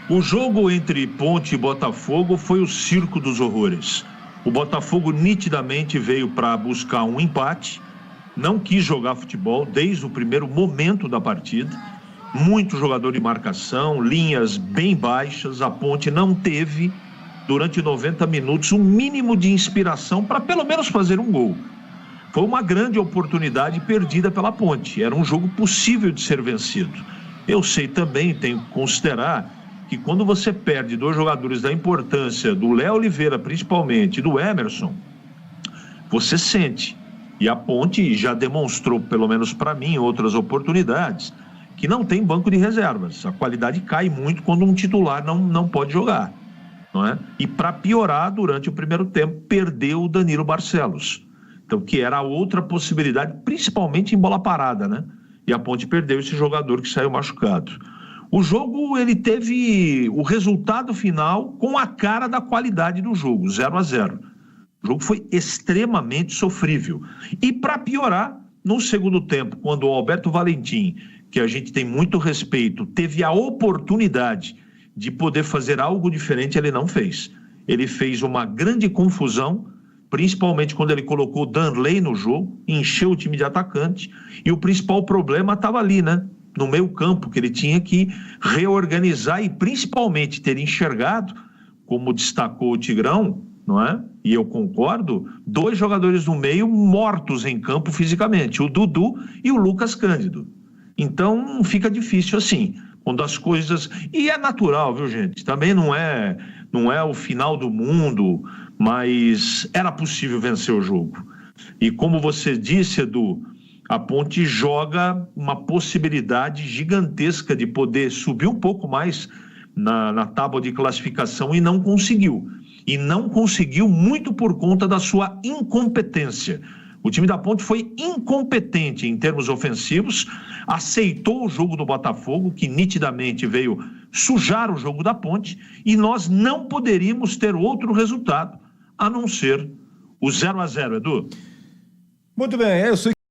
O jogo entre Ponte e Botafogo foi o circo dos horrores. O Botafogo nitidamente veio para buscar um empate, não quis jogar futebol desde o primeiro momento da partida. Muito jogador de marcação, linhas bem baixas. A Ponte não teve, durante 90 minutos, o mínimo de inspiração para pelo menos fazer um gol. Foi uma grande oportunidade perdida pela Ponte. Era um jogo possível de ser vencido. Eu sei também, tenho que considerar, que quando você perde dois jogadores da importância do Léo Oliveira, principalmente, e do Emerson, você sente. E a Ponte já demonstrou, pelo menos para mim, em outras oportunidades, que não tem banco de reservas. A qualidade cai muito quando um titular não pode jogar, não é? E para piorar, durante o primeiro tempo, perdeu o Danilo Barcelos. Então, que era a outra possibilidade, principalmente em bola parada, né? E a Ponte perdeu esse jogador que saiu machucado. O jogo, ele teve o resultado final com a cara da qualidade do jogo, 0-0. O jogo foi extremamente sofrível. E para piorar, no segundo tempo, quando o Alberto Valentim, que a gente tem muito respeito, teve a oportunidade de poder fazer algo diferente, ele não fez. Ele fez uma grande confusão, principalmente quando ele colocou Danley no jogo, encheu o time de atacante, e o principal problema estava ali, né? No meio campo, que ele tinha que reorganizar e principalmente ter enxergado, como destacou o Tigrão, não é? E eu concordo, dois jogadores no meio mortos em campo fisicamente, o Dudu e o Lucas Cândido. Então fica difícil assim, quando as coisas... E é natural, viu, gente? Também não é o final do mundo, mas era possível vencer o jogo. E como você disse, Edu, a Ponte joga uma possibilidade gigantesca de poder subir um pouco mais na tábua de classificação e não conseguiu. E não conseguiu muito por conta da sua incompetência. O time da Ponte foi incompetente em termos ofensivos, aceitou o jogo do Botafogo, que nitidamente veio sujar o jogo da Ponte, e nós não poderíamos ter outro resultado a não ser o 0-0, Edu. Muito bem, eu sei